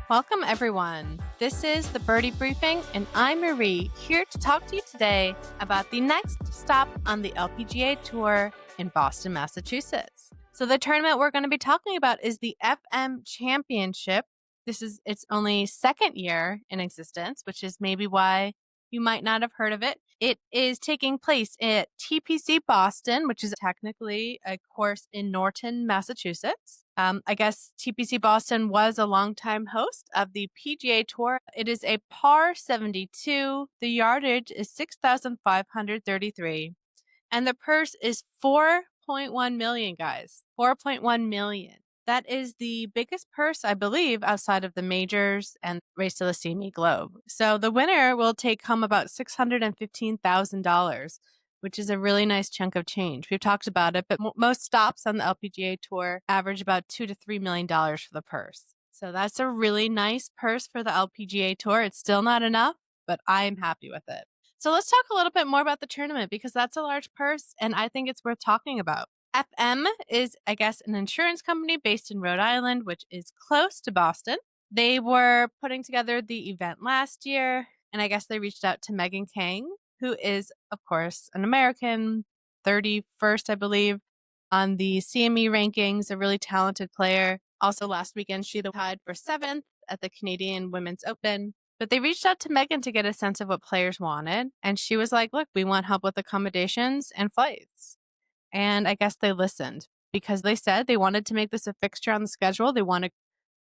Welcome, everyone. This is the Birdie Briefing, and I'm Marie, here to talk to you today about the next stop on the LPGA Tour in Boston, Massachusetts. So the tournament we're going to be talking about is the FM Championship. This is its only second year in existence, which is maybe why you might not have heard of it. It is taking place at TPC Boston, which is technically a course in Norton, Massachusetts. I guess TPC Boston was a longtime host of the PGA Tour. It is a par 72. The yardage is 6,533. And the purse is 4.1 million, guys. 4.1 million. That is the biggest purse, I believe, outside of the majors and Race to the CME Globe. So the winner will take home about $615,000, which is a really nice chunk of change. We've talked about it, but most stops on the LPGA Tour average about $2 to $3 million for the purse. So that's a really nice purse for the LPGA Tour. It's still not enough, but I am happy with it. So let's talk a little bit more about the tournament because that's a large purse and I think it's worth talking about. FM is, I guess, an insurance company based in Rhode Island, which is close to Boston. They were putting together the event last year, and I guess they reached out to Megha Ganne, who is, of course, an American, 31st, I believe, on the CME rankings, a really talented player. Also, last weekend, she tied for 7th at the Canadian Women's Open. But they reached out to Meghan to get a sense of what players wanted, and she was like, look, we want help with accommodations and flights. And I guess they listened because they said they wanted to make this a fixture on the schedule. They wanted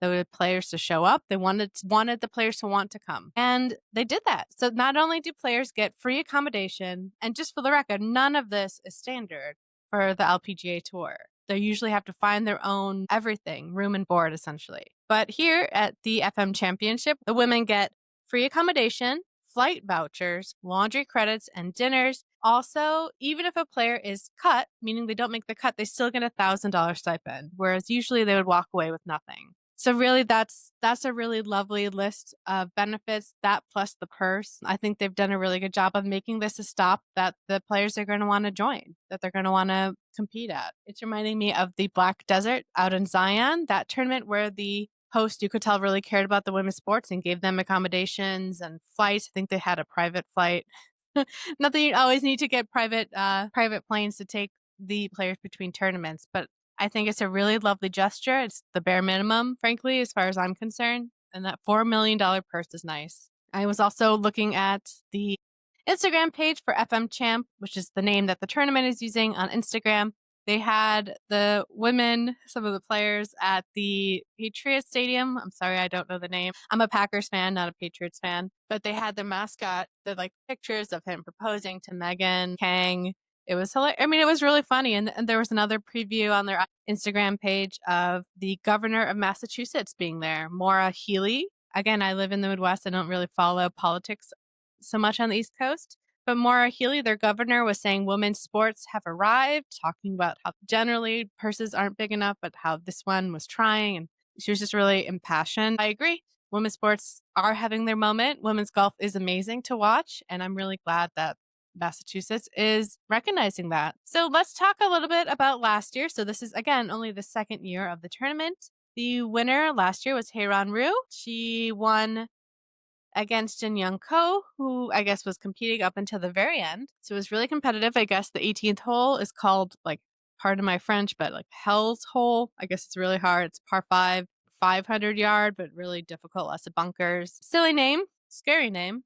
the players to show up. They wanted the players to want to come. And they did that. So not only do players get free accommodation, and just for the record, none of this is standard for the LPGA Tour. They usually have to find their own everything, room and board, essentially. But here at the FM Championship, the women get free accommodation, flight vouchers, laundry credits, and dinners. Also, even if a player is cut, meaning they don't make the cut, they still get a $1,000 stipend, whereas usually they would walk away with nothing. So really, that's a really lovely list of benefits, that plus the purse. I think they've done a really good job of making this a stop that the players are going to want to join, that they're going to want to compete at. It's reminding me of the Black Desert out in Zion, that tournament where the host, you could tell, really cared about the women's sports and gave them accommodations and flights. I think they had a private flight. Not that you always need to get private planes to take the players between tournaments, but I think it's a really lovely gesture. It's the bare minimum, frankly, as far as I'm concerned. And that $4 million purse is nice. I was also looking at the Instagram page for FM Champ, which is the name that the tournament is using on Instagram. They had the women, some of the players, at the Patriots Stadium. I'm sorry, I don't know the name. I'm a Packers fan, not a Patriots fan. But they had the mascot, the pictures of him proposing to Megha Ganne. It was hilarious. I mean, it was really funny. And there was another preview on their Instagram page of the governor of Massachusetts being there, Maura Healey. Again, I live in the Midwest. I don't really follow politics so much on the East Coast. But Maura Healey, their governor, was saying women's sports have arrived, talking about how generally purses aren't big enough, but how this one was trying. And she was just really impassioned. I agree. Women's sports are having their moment. Women's golf is amazing to watch. And I'm really glad that Massachusetts is recognizing that. So let's talk a little bit about last year. So this is, again, only the second year of the tournament. The winner last year was Haeran Ryu. She won against Jin Young Ko, who I guess was competing up until the very end. So it was really competitive. I guess the 18th hole is called, pardon my French, but Hell's Hole. I guess it's really hard. It's par 5, 500 yard, but really difficult, lots of bunkers. Silly name, scary name.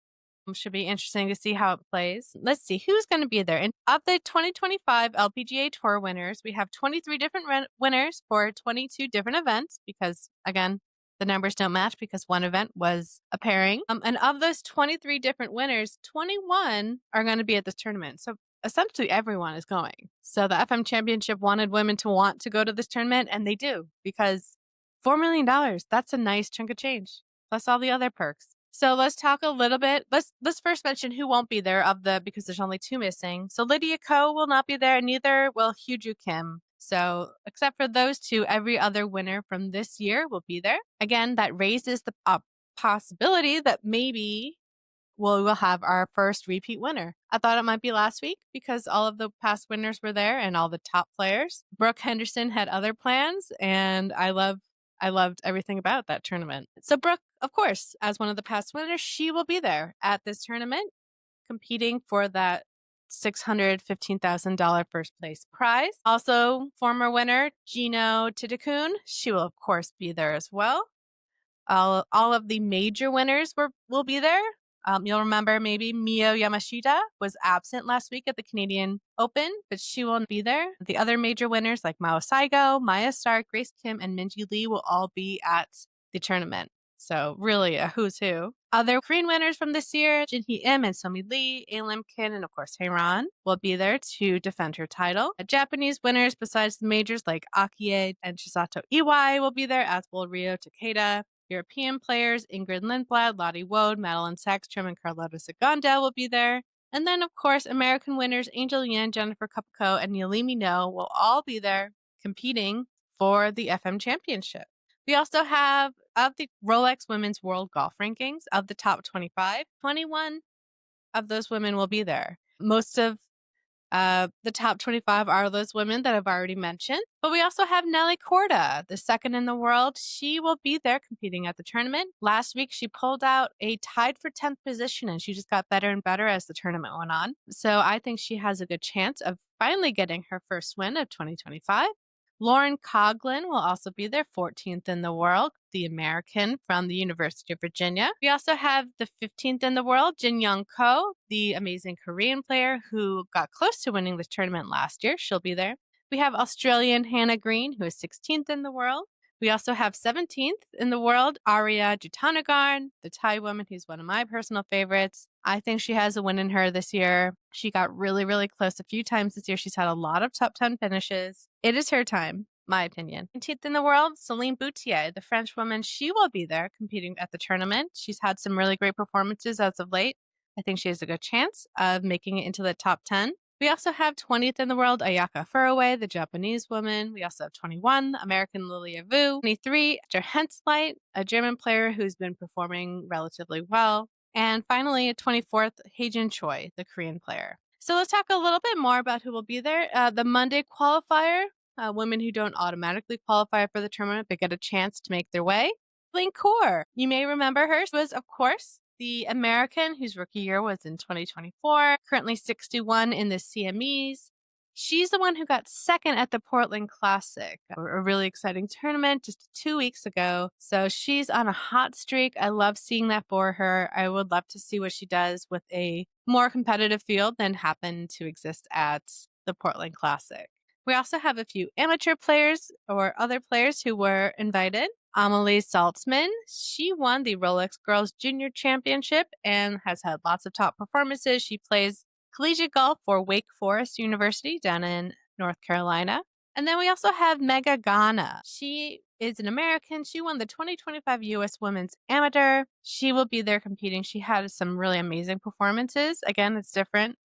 Should be interesting to see how it plays. Let's see who's going to be there. And of the 2025 LPGA Tour winners, we have 23 different winners for 22 different events because, again, the numbers don't match because one event was a pairing. And of those 23 different winners, 21 are going to be at this tournament. So essentially everyone is going. So the FM Championship wanted women to want to go to this tournament, and they do because $4 million, that's a nice chunk of change, plus all the other perks. So let's talk a little bit. Let's first mention who won't be there because there's only 2 missing. So Lydia Ko will not be there, and neither will Hyuju Kim. So except for those 2, every other winner from this year will be there. Again, that raises the possibility that maybe we'll have our first repeat winner. I thought it might be last week because all of the past winners were there and all the top players. Brooke Henderson had other plans, and I loved everything about that tournament. So Brooke of course, as one of the past winners, she will be there at this tournament competing for that $615,000 first place prize. Also, former winner Jeeno Thitikul, she will, of course, be there as well. All of the major winners will be there. You'll remember maybe Mio Yamashita was absent last week at the Canadian Open, but she won't be there. The other major winners like Mao Saigo, Maja Stark, Grace Kim, and Minjee Lee will all be at the tournament. So really a who's who. Other Korean winners from this year, Jin Im and Somi Lee, A Lim-kin, and of course Haeran will be there to defend her title. Japanese winners besides the majors like Akie and Chisato Iwai will be there, as will Ryo Takeda. European players Ingrid Lindblad, Lottie Woad, Madeline Sackstrom, and Carlota Segunda will be there. And then, of course, American winners Angel Yin, Jennifer Kupko, and Yalimi No will all be there competing for the FM Championship. We also have, of the Rolex Women's World Golf Rankings, of the top 25, 21 of those women will be there. Most of the top 25 are those women that I've already mentioned. But we also have Nelly Korda, the second in the world. She will be there competing at the tournament. Last week, she pulled out a tied for 10th position, and she just got better and better as the tournament went on. So I think she has a good chance of finally getting her first win of 2025. Lauren Coughlin will also be there, 14th in the world, the American from the University of Virginia. We also have the 15th in the world, Jin Young Ko, the amazing Korean player who got close to winning the tournament last year. She'll be there. We have Australian Hannah Green, who is 16th in the world. We also have 17th in the world, Arya Jutanagarn, the Thai woman who's one of my personal favorites. I think she has a win in her this year. She got really, really close a few times this year. She's had a lot of top 10 finishes. It is her time, my opinion. 19th in the world, Celine Boutier, the French woman. She will be there competing at the tournament. She's had some really great performances as of late. I think she has a good chance of making it into the top 10. We also have 20th in the world, Ayaka Furuway, the Japanese woman. We also have 21, American Lilia Vu. 23, Esther Hensleit, a German player who's been performing relatively well. And finally, 24th, Haejin Choi, the Korean player. So let's talk a little bit more about who will be there. The Monday qualifier, women who don't automatically qualify for the tournament but get a chance to make their way. Gurleen Kaur, you may remember her, was, of course, the American whose rookie year was in 2024, currently 61 in the CMEs. She's the one who got second at the Portland Classic, a really exciting tournament just 2 weeks ago. So she's on a hot streak. I love seeing that for her. I would love to see what she does with a more competitive field than happened to exist at the Portland Classic. We also have a few amateur players or other players who were invited. Amelie Salzman, she won the Rolex Girls Junior Championship and has had lots of top performances. She plays collegiate golf for Wake Forest University down in North Carolina. And then we also have Megha Ganne. She is an American. She won the 2025 U.S. Women's Amateur. She will be there competing. She had some really amazing performances. Again, it's different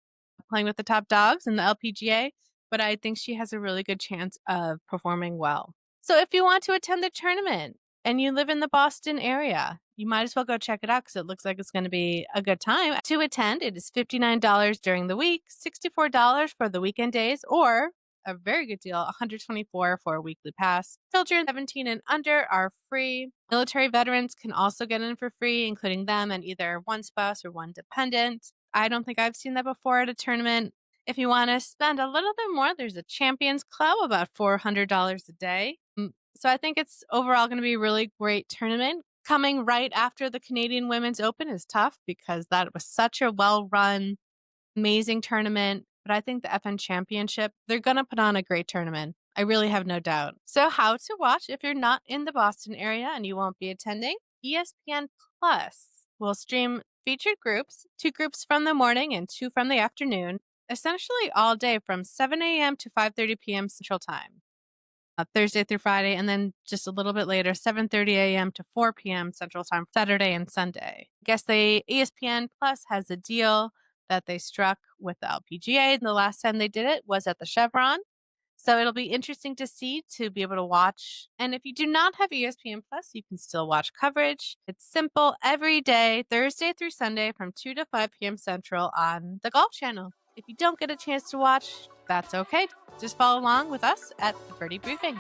playing with the top dogs in the LPGA, but I think she has a really good chance of performing well. So if you want to attend the tournament and you live in the Boston area, you might as well go check it out because it looks like it's going to be a good time. To attend, it is $59 during the week, $64 for the weekend days, or a very good deal, $124 for a weekly pass. Children 17 and under are free. Military veterans can also get in for free, including them and either one spouse or one dependent. I don't think I've seen that before at a tournament. If you want to spend a little bit more, there's a Champions Club, about $400 a day. So I think it's overall going to be a really great tournament. Coming right after the Canadian Women's Open is tough because that was such a well-run, amazing tournament. But I think the FN Championship, they're going to put on a great tournament. I really have no doubt. So how to watch if you're not in the Boston area and you won't be attending? ESPN Plus will stream featured groups, 2 groups from the morning and 2 from the afternoon, essentially all day from 7 a.m. to 5:30 p.m. Central Time. Thursday through Friday, and then just a little bit later, 7:30 a.m. to 4 p.m. Central Time, Saturday and Sunday. I guess ESPN Plus has a deal that they struck with the LPGA, and the last time they did it was at the Chevron. So it'll be interesting to see, to be able to watch. And if you do not have ESPN Plus, you can still watch coverage. It's simple every day, Thursday through Sunday from 2 to 5 p.m. Central on the Golf Channel. If you don't get a chance to watch, that's okay. Just follow along with us at the Birdie Briefing.